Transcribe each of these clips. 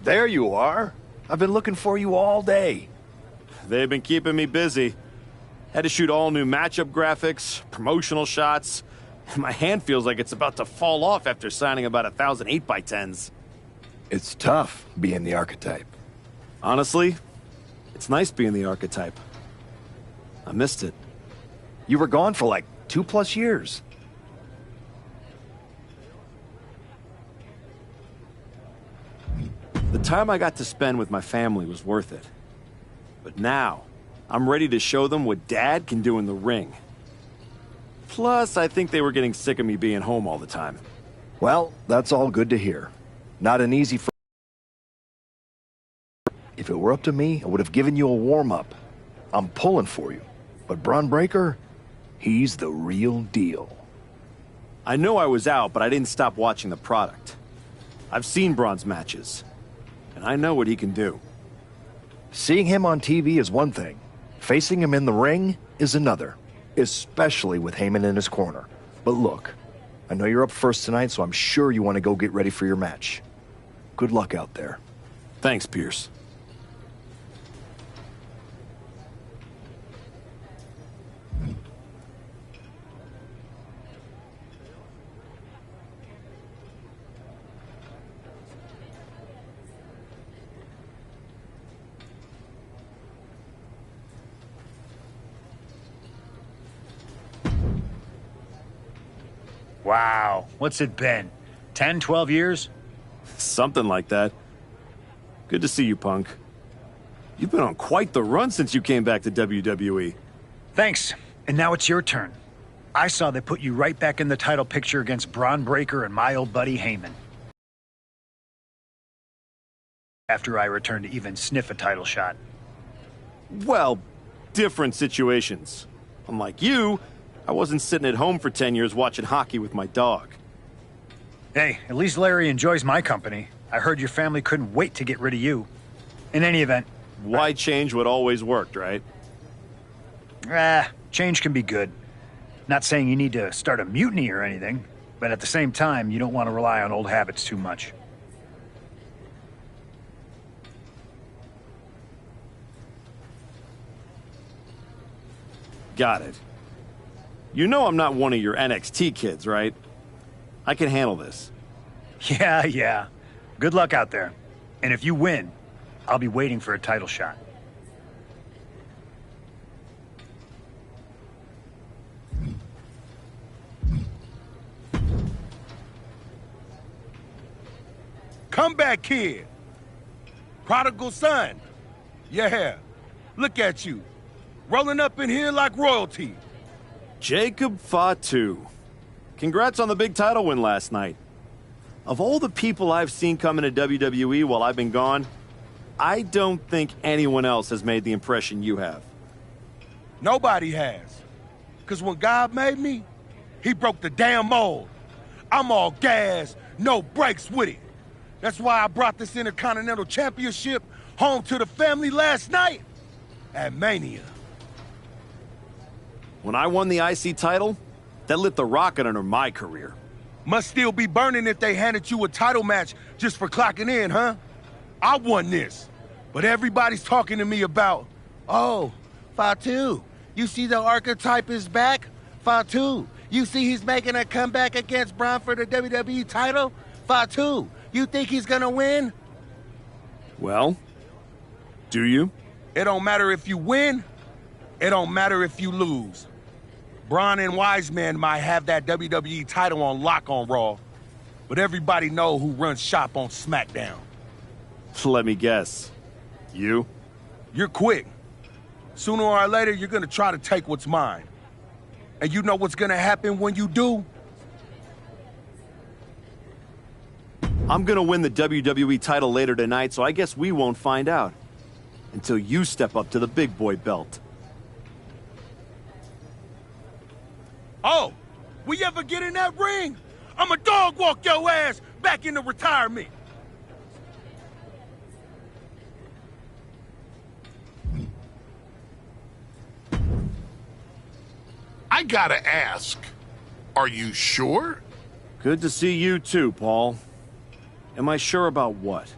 There you are. I've been looking for you all day. They've been keeping me busy. Had to shoot all new matchup graphics, promotional shots. My hand feels like it's about to fall off after signing about 1,000 8x10s. It's tough being the archetype. Honestly, it's nice being the archetype. I missed it. You were gone for like 2+ years. The time I got to spend with my family was worth it. But now, I'm ready to show them what Dad can do in the ring. Plus, I think they were getting sick of me being home all the time. Well, that's all good to hear. Not an easy first. If it were up to me, I would have given you a warm-up. I'm pulling for you. But Braun Breaker, he's the real deal. I know I was out, but I didn't stop watching the product. I've seen Braun's matches, and I know what he can do. Seeing him on TV is one thing. Facing him in the ring is another. Especially with Heyman in his corner. But look, I know you're up first tonight, so I'm sure you want to go get ready for your match. Good luck out there. Thanks, Pierce. Wow, what's it been? 10, 12 years? Something like that. Good to see you, Punk. You've been on quite the run since you came back to WWE. Thanks, and now it's your turn. I saw they put you right back in the title picture against Braun Breaker and my old buddy Heyman. After I returned to even sniff a title shot. Well, different situations. Unlike you, I wasn't sitting at home for 10 years watching hockey with my dog. Hey, at least Larry enjoys my company. I heard your family couldn't wait to get rid of you. In any event... Why change what always worked, right? Change can be good. Not saying you need to start a mutiny or anything, but at the same time, you don't want to rely on old habits too much. Got it. You know I'm not one of your NXT kids, right? I can handle this. Yeah. Good luck out there. And if you win, I'll be waiting for a title shot. Comeback kid. Prodigal son. Yeah. Look at you. Rolling up in here like royalty. Jacob Fatu. Congrats on the big title win last night. Of all the people I've seen come into WWE while I've been gone, I don't think anyone else has made the impression you have. Nobody has. Because when God made me, he broke the damn mold. I'm all gas, no brakes with it. That's why I brought this Intercontinental Championship home to the family last night at Mania. When I won the IC title, that lit the rocket under my career. Must still be burning if they handed you a title match just for clocking in, huh? I won this. But everybody's talking to me about, oh, Fatu, you see the archetype is back? Fatu, you see he's making a comeback against Braun for the WWE title? Fatu, you think he's gonna win? Well, do you? It don't matter if you win. It don't matter if you lose. Braun and Wiseman might have that WWE title on lock on Raw, but everybody know who runs shop on SmackDown. Let me guess. You? You're quick. Sooner or later, you're gonna try to take what's mine. And you know what's gonna happen when you do? I'm gonna win the WWE title later tonight, so I guess we won't find out. Until you step up to the big boy belt. Oh, we ever get in that ring? I'ma dog walk your ass back into retirement. I gotta ask, are you sure? Good to see you too, Paul. Am I sure about what?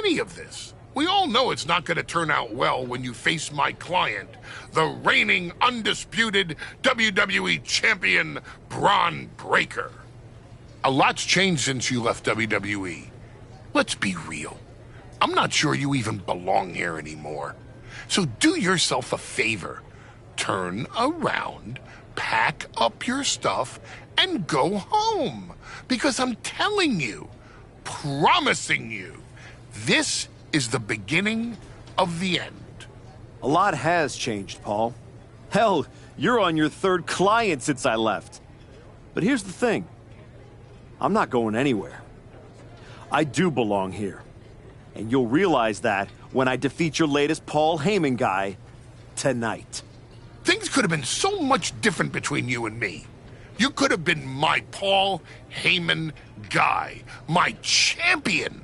any of this. We all know it's not going to turn out well when you face my client, the reigning, undisputed WWE Champion, Braun Breaker. A lot's changed since you left WWE. Let's be real. I'm not sure you even belong here anymore. So do yourself a favor. Turn around, pack up your stuff, and go home. Because I'm telling you, promising you, this is the beginning of the end. A lot has changed, Paul. Hell, you're on your third client since I left. But here's the thing. I'm not going anywhere. I do belong here. And you'll realize that when I defeat your latest Paul Heyman guy tonight. Things could have been so much different between you and me. You could have been my Paul Heyman guy, my champion.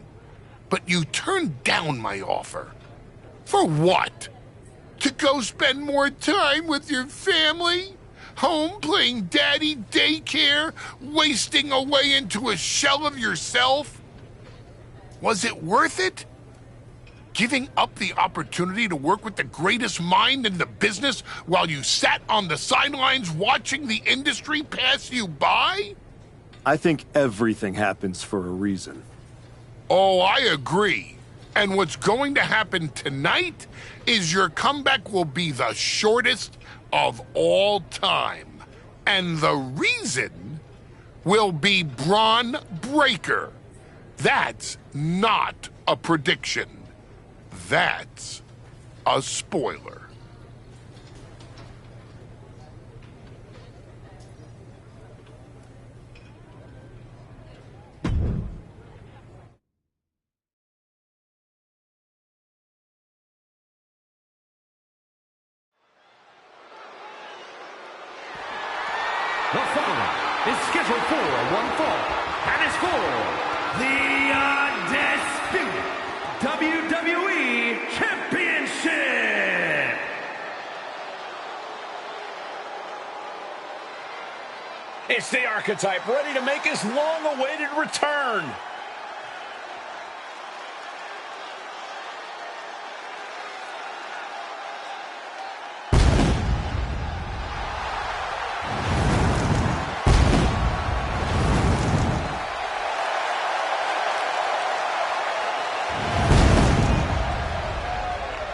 But you turned down my offer. For what? To go spend more time with your family? Home playing daddy daycare? Wasting away into a shell of yourself? Was it worth it? Giving up the opportunity to work with the greatest mind in the business while you sat on the sidelines watching the industry pass you by? I think everything happens for a reason. Oh, I agree. And what's going to happen tonight is your comeback will be the shortest of all time. And the reason will be Braun Breaker. That's not a prediction. That's a spoiler. The following is scheduled for one fall, and is for the undisputed WWE Championship. It's the archetype ready to make his long-awaited return.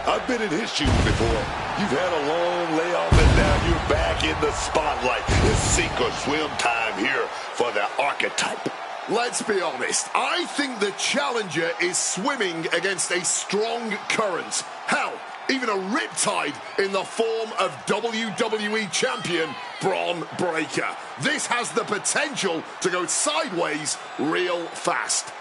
I've been in his shoes before. You've had a long layoff and now you're back in the spotlight. It's sink or swim time here for the archetype. Let's be honest, I think the challenger is swimming against a strong current. Hell, even a riptide in the form of WWE Champion Braun Breaker. This has the potential to go sideways real fast.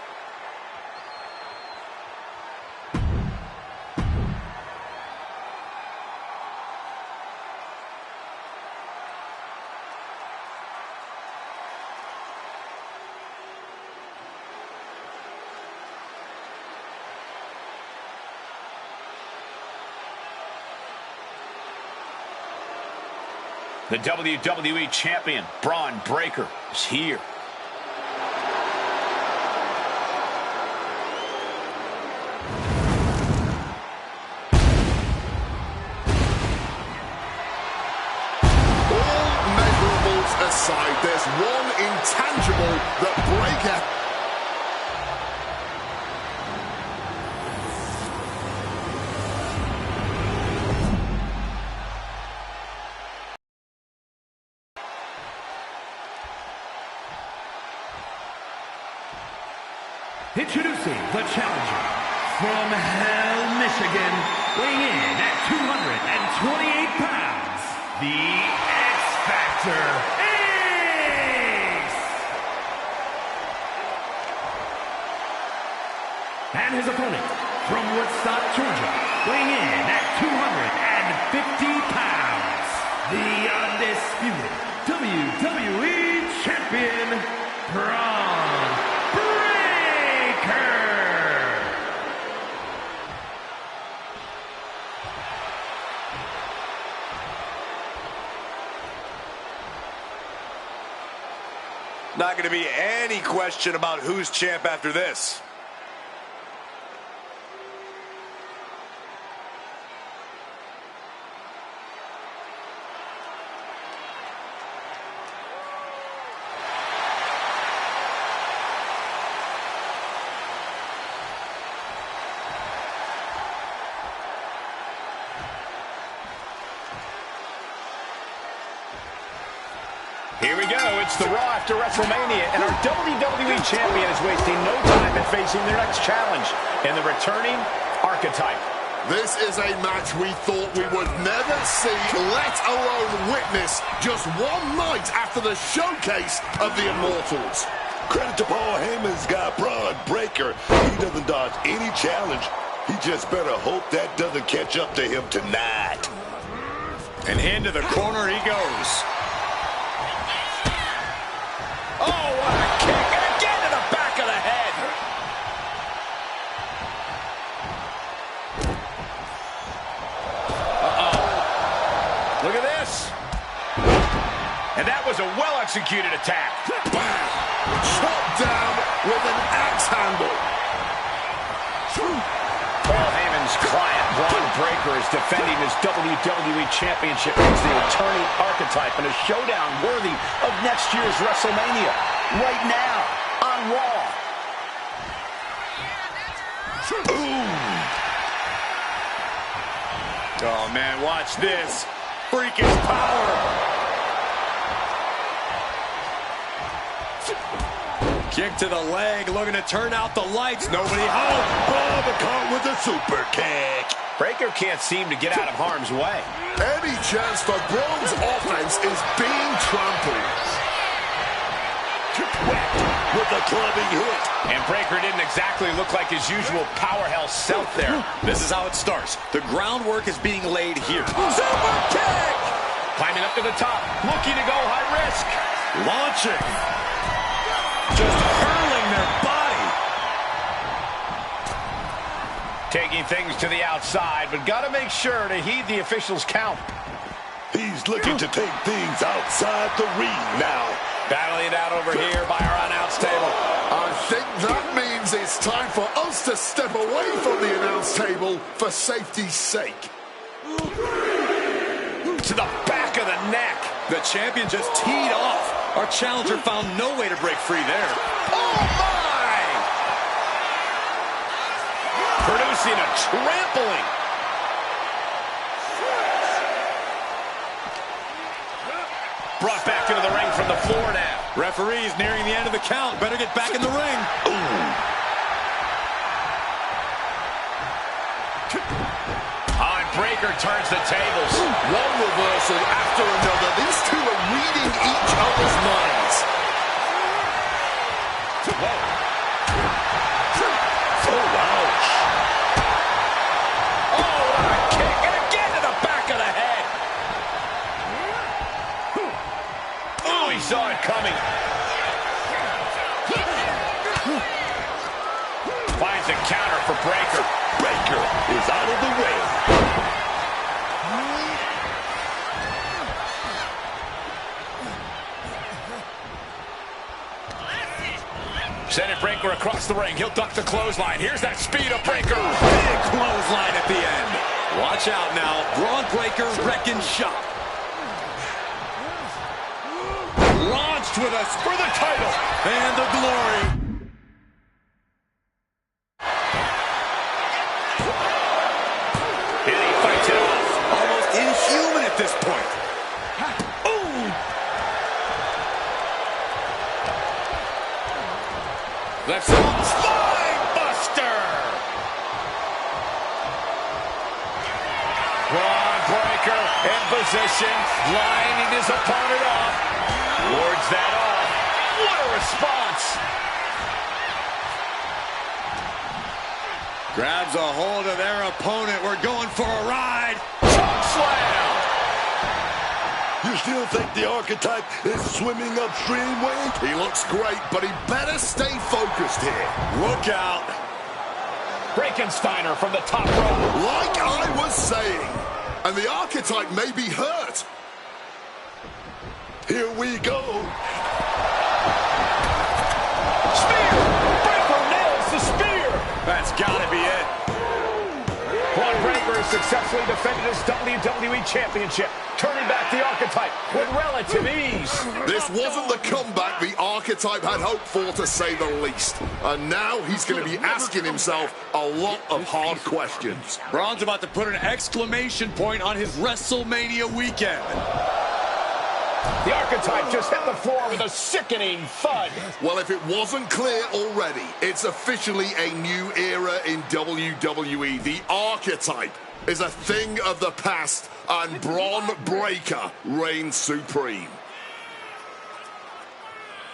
The WWE Champion, Braun Breaker, is here. All measurables aside, there's one intangible that Breaker... Introducing the challenger from Hell, Michigan, weighing in at 228 pounds, the X-Factor, Ace! And his opponent from Woodstock, Georgia, weighing in at 250 pounds, the undisputed WWE Champion, Braun Breaker! Not going to be any question about who's champ after this. Here we go. It's the Raw after WrestleMania, and our WWE Champion is wasting no time in facing their next challenge in the returning Archetype. This is a match we thought we would never see, let alone witness, just one night after the showcase of the Immortals. Credit to Paul Heyman's guy, Braun Breaker. He doesn't dodge any challenge. He just better hope that doesn't catch up to him tonight. And into the corner he goes. Oh, what a kick. And again to the back of the head. Uh-oh. Look at this. And that was a well-executed attack. Bam! Chopped down with an axe handle. Paul Heyman's client, Braun Breaker, is defending his WWE Championship against the returning Archetype in a showdown worthy of next year's WrestleMania. Right now, on Raw. Oh, man, watch this. Freakish power. Kick to the leg, looking to turn out the lights. Nobody home. Bob caught with a super kick. Breaker can't seem to get out of harm's way. Any chance for Braun's offense is being trampled. With a clubbing hit. And Breaker didn't exactly look like his usual powerhouse self there. This is how it starts. The groundwork is being laid here. Super kick! Climbing up to the top, looking to go high risk. Launching. Just hurling their body. Taking things to the outside, but got to make sure to heed the officials' count. He's looking to take things outside the ring now. Battling it out over here by our announce table. I think that means it's time for us to step away from the announce table for safety's sake. To the back of the neck. The champion just teed off. Our challenger found no way to break free there. Oh, my! Producing a trampling. Brought back into the ring from the floor now. Referee's nearing the end of the count. Better get back in the ring. Breaker turns the tables. One reversal after another. These two are reading each other's minds. Whoa. Oh, ouch. Oh, what a kick. And again to the back of the head. Oh, he saw it coming. Finds a counter for Breaker. Breaker is out of the way. Send it Breaker across the ring. He'll duck the clothesline. Here's that speed of Breaker. Big clothesline at the end. Watch out now. Braun Breaker wrecking shop. Launched with us for the title and the glory. And he fights it off. Almost inhuman at this point. Left side spine buster. Braun Breaker in position, lining his opponent off. Wards that off. What a response. Grabs a hold of their opponent. We're going for a ride. Choke slam. You still think the Archetype is swimming upstream, Wade? He looks great, but he better stay focused here. Look out. Frankensteiner from the top rope. Like I was saying, and the Archetype may be hurt. Here we go. Spear. Breaker nails the spear. That's gotta be it. Braun Breaker has successfully defended his WWE Championship, turning back the Archetype with relative ease. This wasn't the comeback the Archetype had hoped for, to say the least. And now he's going to be asking himself a lot of hard questions. Braun's about to put an exclamation point on his WrestleMania weekend. The Archetype just hit the floor with a sickening thud. Well, if it wasn't clear already, it's officially a new era in WWE. The Archetype is a thing of the past, and Braun Breaker reigns supreme.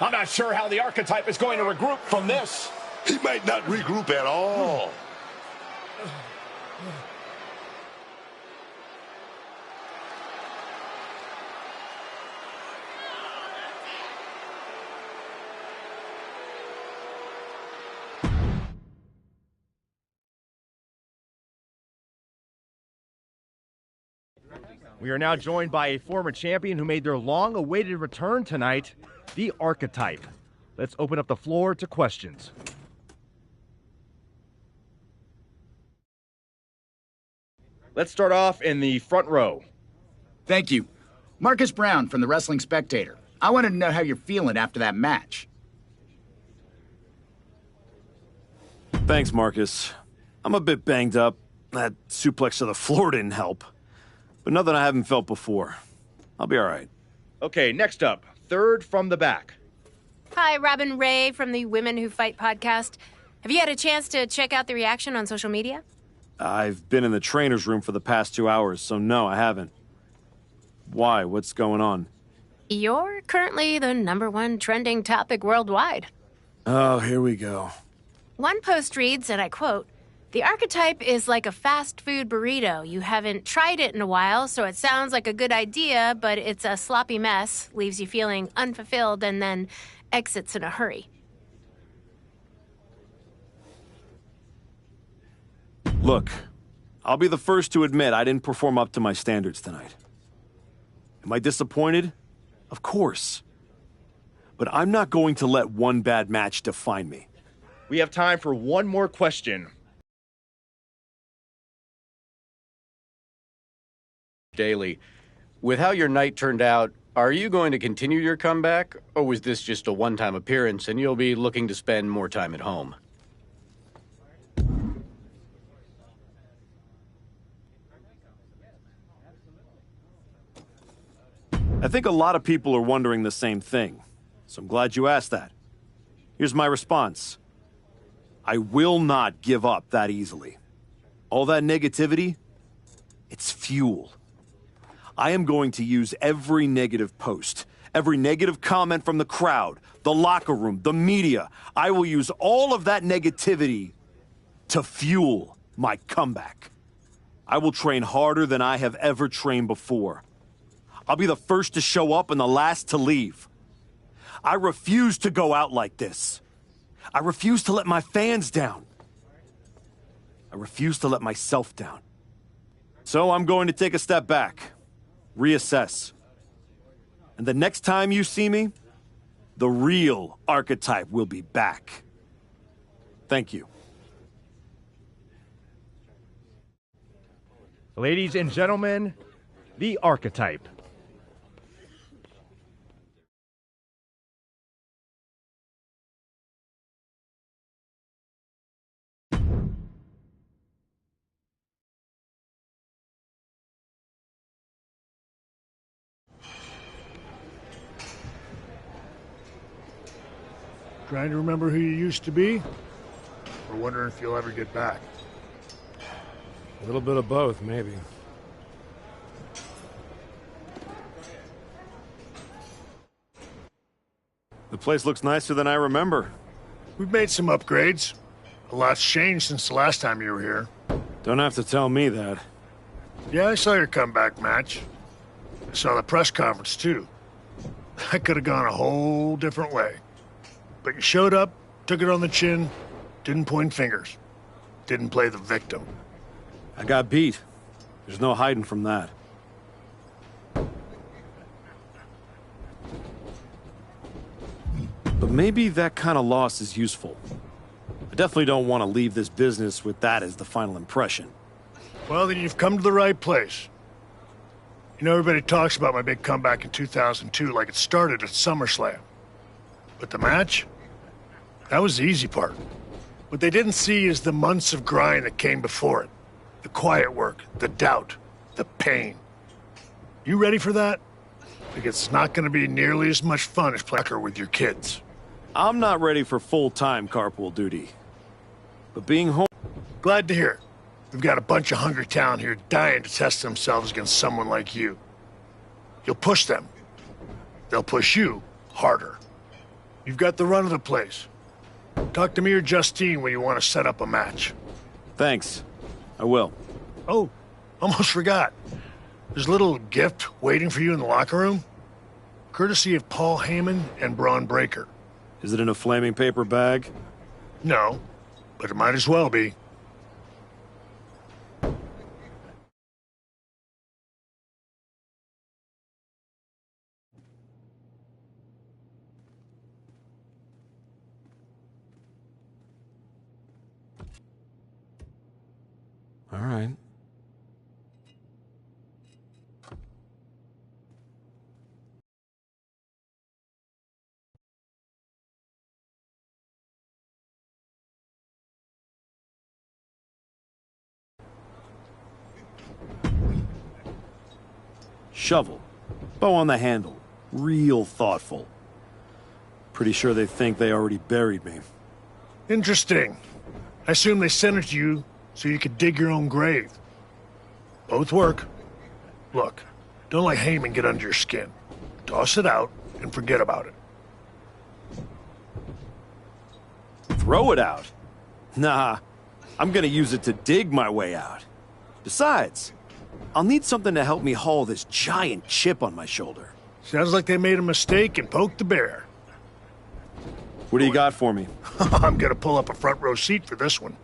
I'm not sure how the Archetype is going to regroup from this. He might not regroup at all. We are now joined by a former champion who made their long-awaited return tonight, the Archetype. Let's open up the floor to questions. Let's start off in the front row. Thank you. Marcus Brown from the Wrestling Spectator. I wanted to know how you're feeling after that match. Thanks, Marcus. I'm a bit banged up. That suplex to the floor didn't help. But nothing I haven't felt before. I'll be all right. Okay, next up, third from the back. Hi, Robin Ray from the Women Who Fight podcast. Have you had a chance to check out the reaction on social media? I've been in the trainer's room for the past 2 hours, so no, I haven't. Why? What's going on? You're currently the #1 trending topic worldwide. Oh, here we go. One post reads, and I quote, "The Archetype is like a fast food burrito. You haven't tried it in a while, so it sounds like a good idea, but it's a sloppy mess, leaves you feeling unfulfilled, and then exits in a hurry." Look, I'll be the first to admit I didn't perform up to my standards tonight. Am I disappointed? Of course. But I'm not going to let one bad match define me. We have time for one more question. Daily, with how your night turned out, are you going to continue your comeback, or was this just a one-time appearance and you'll be looking to spend more time at home? I think a lot of people are wondering the same thing, so I'm glad you asked that. Here's my response. I will not give up that easily. All that negativity, it's fuel. I am going to use every negative post, every negative comment from the crowd, the locker room, the media. I will use all of that negativity to fuel my comeback. I will train harder than I have ever trained before. I'll be the first to show up and the last to leave. I refuse to go out like this. I refuse to let my fans down. I refuse to let myself down. So I'm going to take a step back, reassess. And the next time you see me, the real Archetype will be back. Thank you. Ladies and gentlemen, the Archetype. Trying to remember who you used to be? Or wondering if you'll ever get back? A little bit of both, maybe. The place looks nicer than I remember. We've made some upgrades. A lot's changed since the last time you were here. Don't have to tell me that. Yeah, I saw your comeback match. I saw the press conference, too. I could have gone a whole different way. But you showed up, took it on the chin, didn't point fingers, didn't play the victim. I got beat. There's no hiding from that. But maybe that kind of loss is useful. I definitely don't want to leave this business with that as the final impression. Well, then you've come to the right place. You know, everybody talks about my big comeback in 2002 like it started at SummerSlam. But the match? That was the easy part. What they didn't see is the months of grind that came before it. The quiet work, the doubt, the pain. You ready for that? Like it's not going to be nearly as much fun as playing with your kids. I'm not ready for full-time carpool duty. But being home... Glad to hear it. We've got a bunch of hungry talent here dying to test themselves against someone like you. You'll push them. They'll push you harder. You've got the run of the place. Talk to me or Justine when you want to set up a match. Thanks. I will. Oh, almost forgot. There's a little gift waiting for you in the locker room. Courtesy of Paul Heyman and Braun Breaker. Is it in a flaming paper bag? No, but it might as well be. All right. Shovel. Bow on the handle. Real thoughtful. Pretty sure they think they already buried me. Interesting. I assume they sent it to you so you could dig your own grave. Both work. Look, don't let Heyman get under your skin. Toss it out and forget about it. Throw it out? Nah, I'm gonna use it to dig my way out. Besides, I'll need something to help me haul this giant chip on my shoulder. Sounds like they made a mistake and poked the bear. What do you got for me? I'm gonna pull up a front row seat for this one.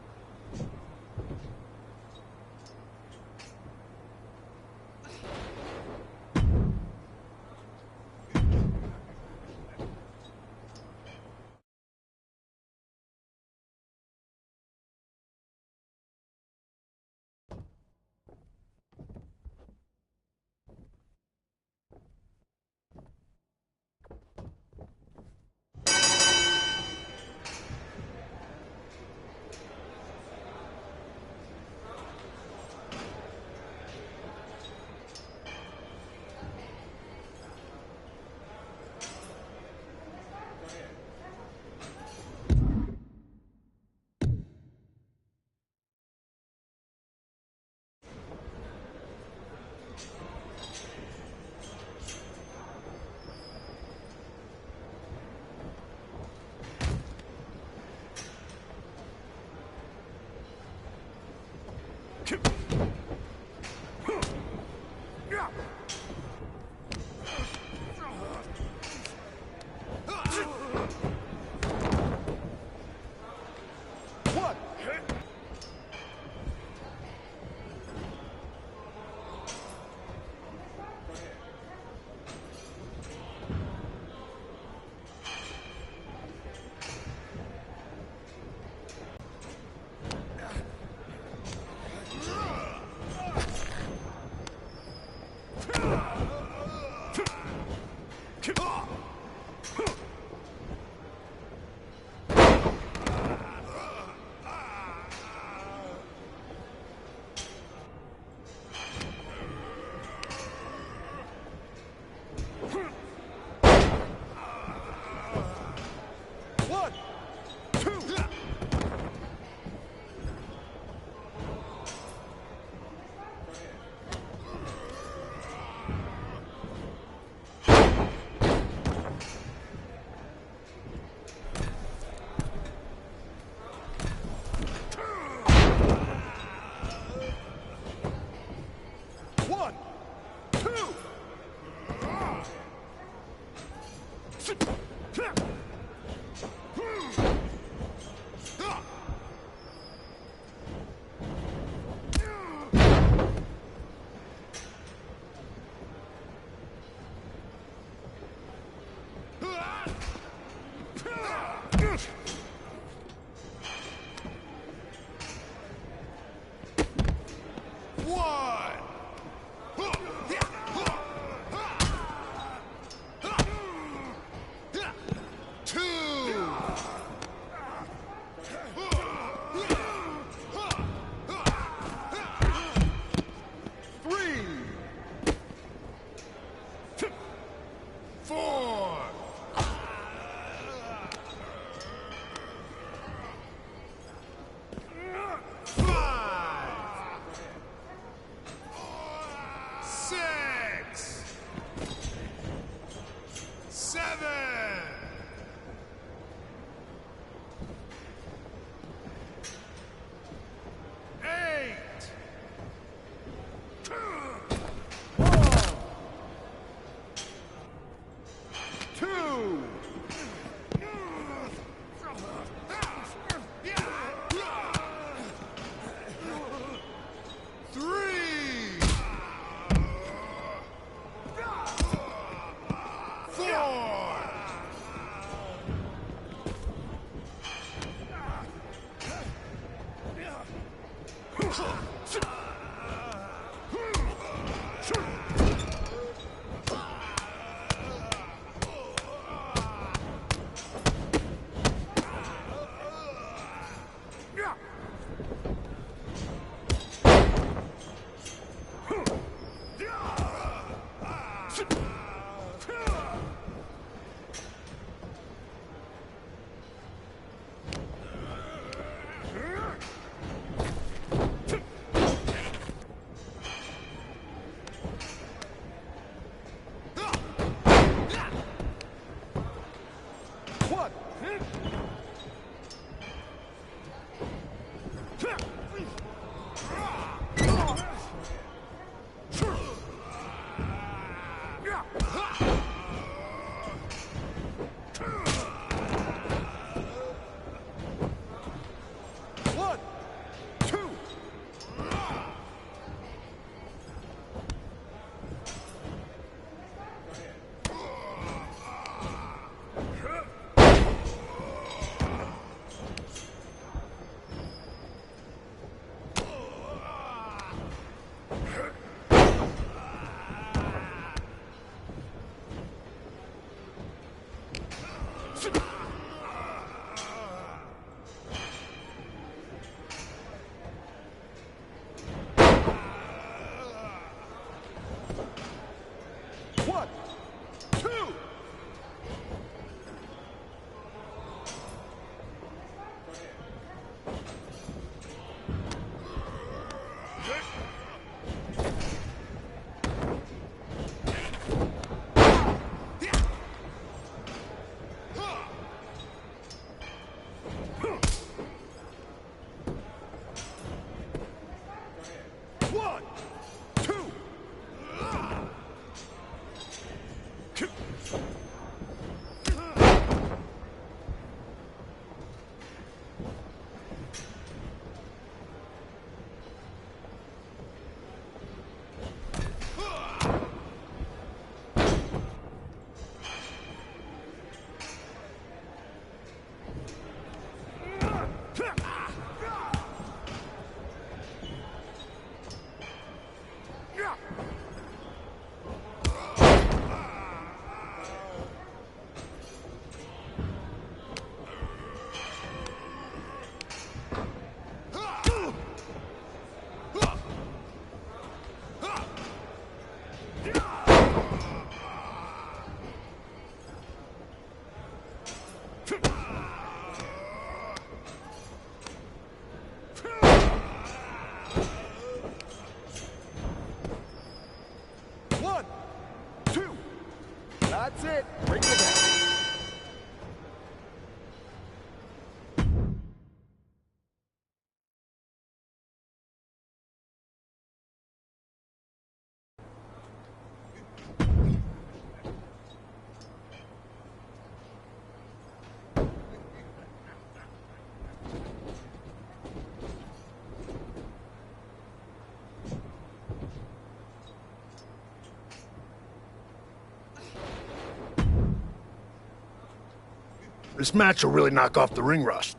This match will really knock off the ring rust.